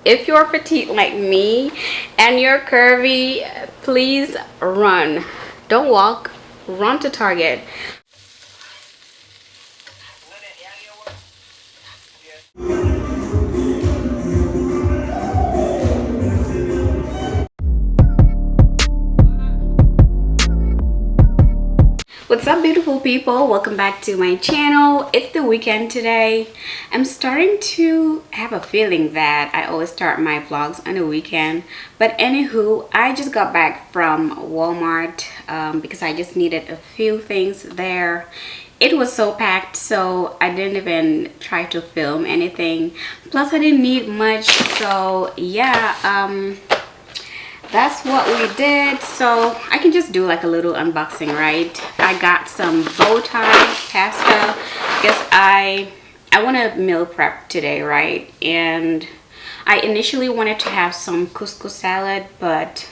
if you're petite like me and you're curvy, please run. Don't walk, run to Target. What's up, beautiful people? Welcome back to my channel. It's the weekend today. I'm starting to have a feeling that I always start my vlogs on the weekend, but anywho, I just got back from Walmart because I just needed a few things there. It was so packed, so I didn't even try to film anything. Plus I didn't need much, so yeah, that's what we did. So I can just do like a little unboxing, right? I got some bow tie pasta because I want to meal prep today, right? And I initially wanted to have some couscous salad, but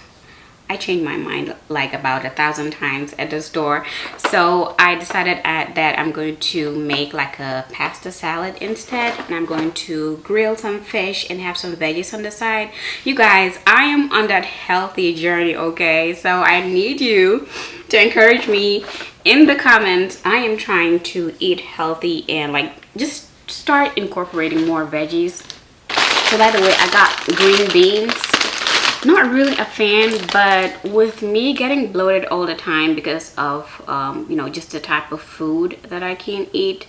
I changed my mind like about 1,000 times at the store. So I decided that I'm going to make like a pasta salad instead. And I'm going to grill some fish and have some veggies on the side. You guys, I am on that healthy journey, okay? So I need you to encourage me in the comments. I am trying to eat healthy and like just start incorporating more veggies. So by the way, I got green beans. Not really a fan, but with me getting bloated all the time because of you know, just the type of food that I can eat,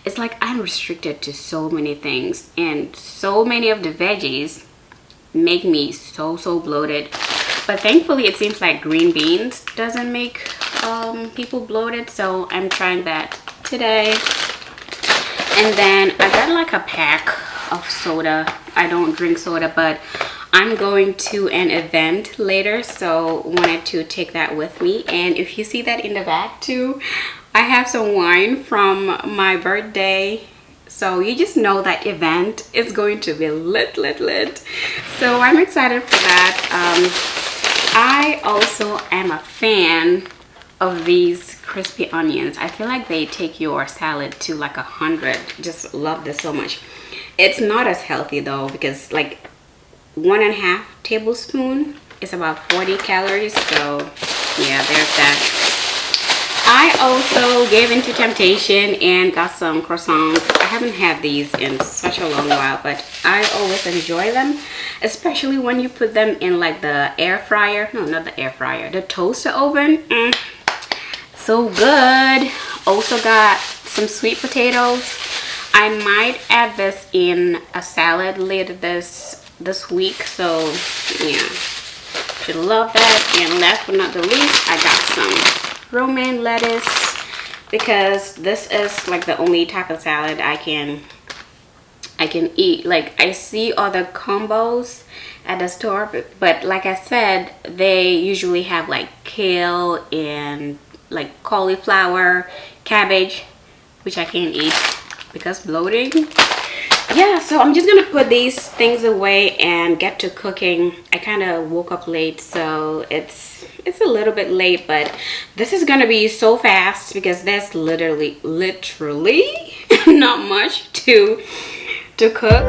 it's like I'm restricted to so many things, and so many of the veggies make me so bloated. But thankfully it seems like green beans doesn't make people bloated, so I'm trying that today. And then I got like a pack of soda. I don't drink soda, but I'm going to an event later, so wanted to take that with me. And if you see that in the back too, I have some wine from my birthday. So you just know that event is going to be lit. So I'm excited for that. I also am a fan of these crispy onions. I feel like they take your salad to like 100. Just love this so much. It's not as healthy though, because like 1.5 tablespoon is about 40 calories. So yeah, there's that. I also gave into temptation and got some croissants. I haven't had these in such a long while, but I always enjoy them, especially when you put them in like the air fryer. No, not the air fryer, the toaster oven. So good. Also got some sweet potatoes. I might add this in a salad later this week, so yeah, should love that. And last but not the least, I got some romaine lettuce because this is like the only type of salad I can eat. Like I see other combos at the store, but like I said, they usually have like kale and like cauliflower, cabbage, which I can't eat because bloating. Yeah, so I'm just gonna put these things away and get to cooking. I kind of woke up late, so it's a little bit late, but this is gonna be so fast because there's literally not much to cook.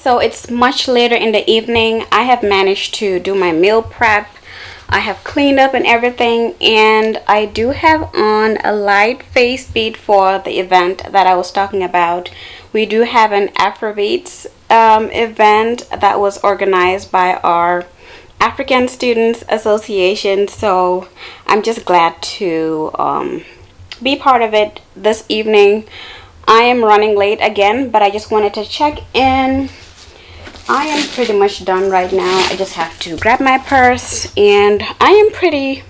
so it's much later in the evening. I have managed to do my meal prep. I have cleaned up and everything, and I do have on a light face beat for the event that I was talking about. We do have an Afrobeats event that was organized by our African Students Association, so I'm just glad to be part of it this evening. I am running late again, but I just wanted to check in. I am pretty much done right now. I just have to grab my purse, and I am pretty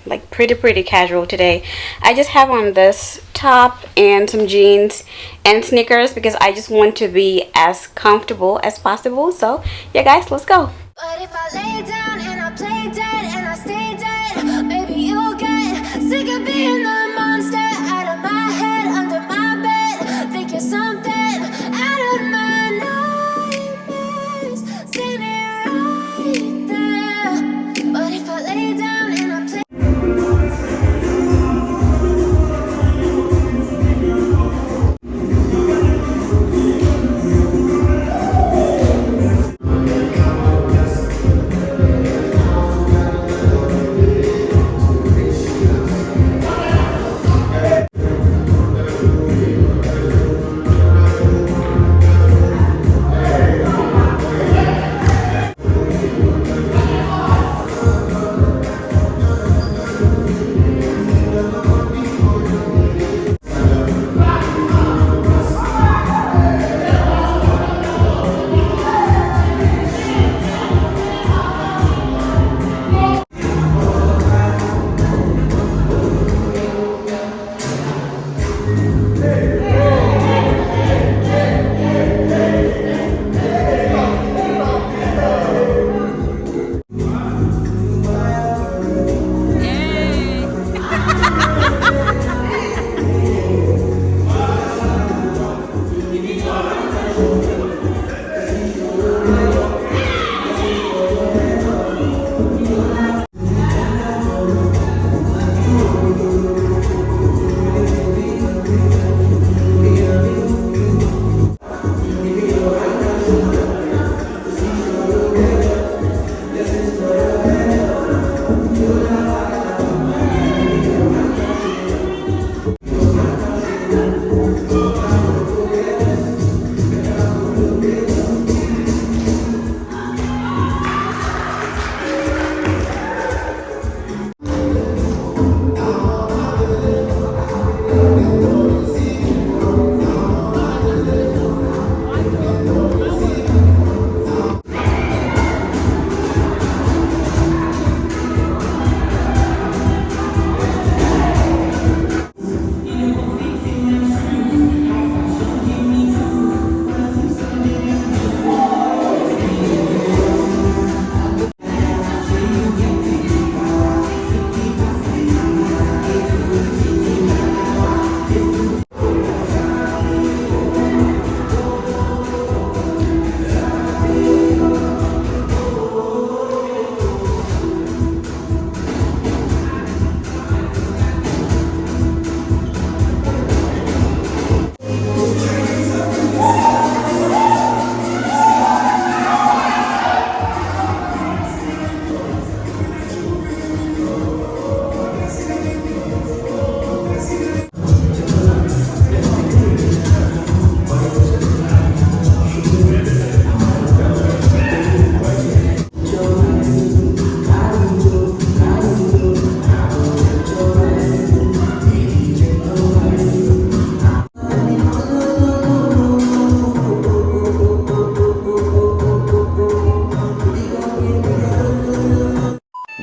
casual today. I just have on this top and some jeans and sneakers because I just want to be as comfortable as possible. So yeah guys, let's go. But if I lay down and I play dead and I stay dead, maybe you'll get sick of being the monster out of my head, under my bed. Think you're something out of my nightmares, standing right there. But if I lay down and I play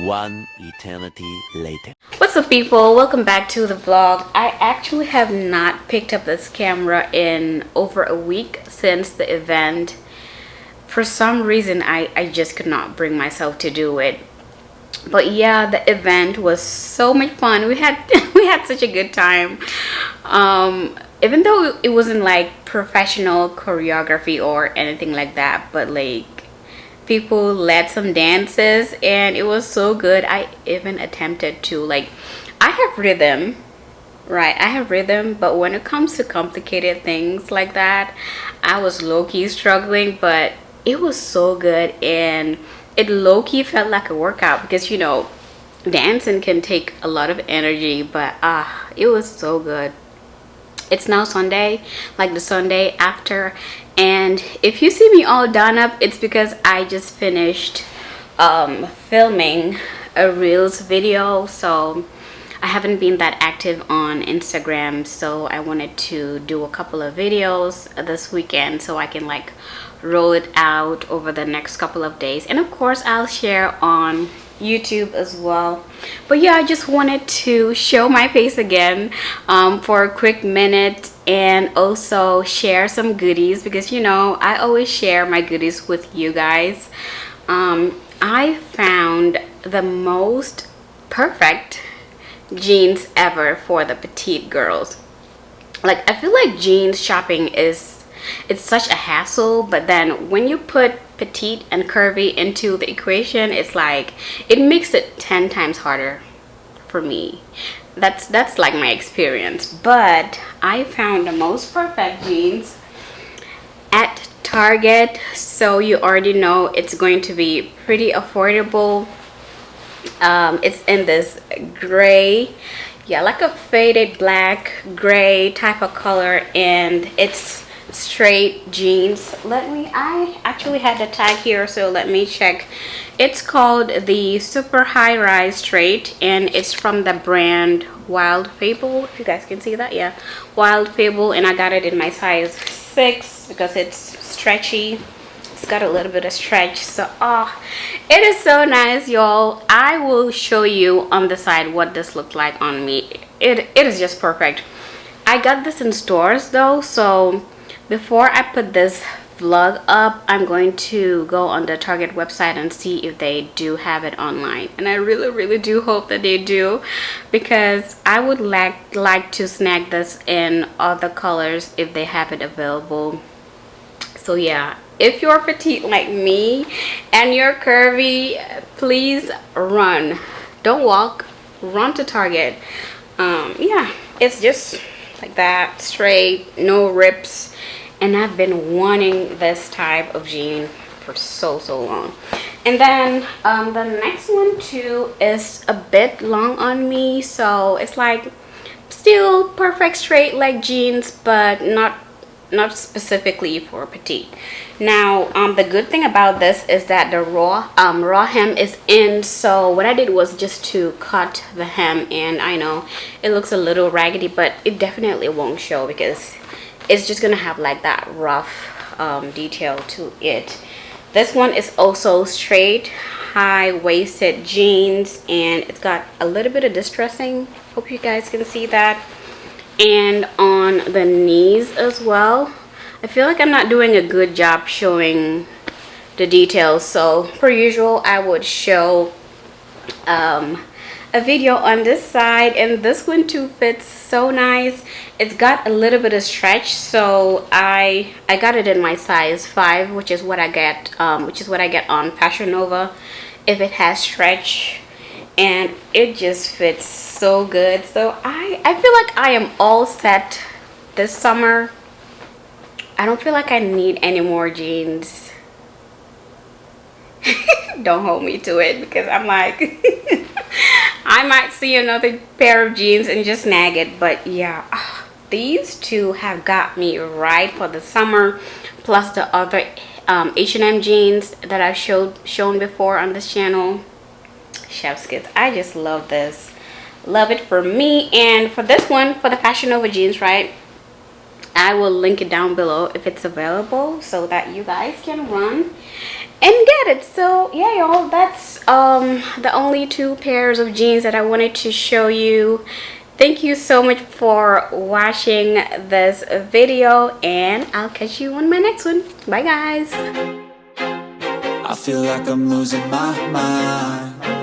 One eternity later. What's up people, welcome back to the vlog. I actually have not picked up this camera in over a week since the event. For some reason I just could not bring myself to do it. But yeah, the event was so much fun. We had we had such a good time. Even though it wasn't like professional choreography or anything like that, but like people led some dances and it was so good. I even attempted to, like, I have rhythm, right? I have rhythm, but when it comes to complicated things like that, I was low-key struggling. But it was so good, and it low-key felt like a workout because you know dancing can take a lot of energy, but it was so good. It's now Sunday, like the Sunday after, and if you see me all done up, it's because I just finished filming a reels video. So I haven't been that active on Instagram, so I wanted to do a couple of videos this weekend so I can like roll it out over the next couple of days, and of course I'll share on YouTube as well. But yeah, I just wanted to show my face again for a quick minute, and also share some goodies because you know I always share my goodies with you guys. I found the most perfect jeans ever for the petite girls. Like, I feel like jeans shopping it's such a hassle, but then when you put petite and curvy into the equation, it's like it makes it 10 times harder for me. That's like my experience. But I found the most perfect jeans at Target, so you already know it's going to be pretty affordable. It's in this gray, yeah, like a faded black gray type of color, and it's straight jeans. I actually had the tag here, so let me check. It's called the super high rise straight, and it's from the brand Wild Fable, if you guys can see that. Yeah, Wild Fable, and I got it in my size 6 because it's stretchy. It's got a little bit of stretch, so it is so nice, y'all. I will show you on the side what this looked like on me. It is just perfect. I got this in stores though, so before I put this vlog up, I'm going to go on the Target website and see if they do have it online, and I really do hope that they do, because I would like to snag this in other colors if they have it available. So yeah, if you're petite like me and you're curvy, please run, don't walk, run to Target. Yeah, it's just like that, straight, no rips, and I've been wanting this type of jean for so long. And then the next one too is a bit long on me, so it's like still perfect straight leg jeans, but not specifically for petite. Now the good thing about this is that the raw hem is in, so what I did was just to cut the hem, and I know it looks a little raggedy, but it definitely won't show because it's just gonna have like that rough detail to it. This one is also straight high-waisted jeans, and it's got a little bit of distressing, hope you guys can see that, and on the knees as well. I feel like I'm not doing a good job showing the details, so per usual I would show a video on this side. And this one too fits so nice. It's got a little bit of stretch, so I got it in my size 5, which is what I get on Fashion Nova if it has stretch, and it just fits so good. So I feel like I am all set this summer. I don't feel like I need any more jeans. Don't hold me to it, because I'm like I might see another pair of jeans and just snag it. But yeah, these two have got me right for the summer, plus the other H&M jeans that I've shown before on this channel. Chef's kiss. I just love this, love it for me. And for this one, for the Fashion Nova jeans, right, I will link it down below if it's available, so that you guys can run and get it. So yeah, y'all, that's the only 2 pairs of jeans that I wanted to show you. Thank you so much for watching this video, and I'll catch you on my next one. Bye guys. I feel like I'm losing my mind.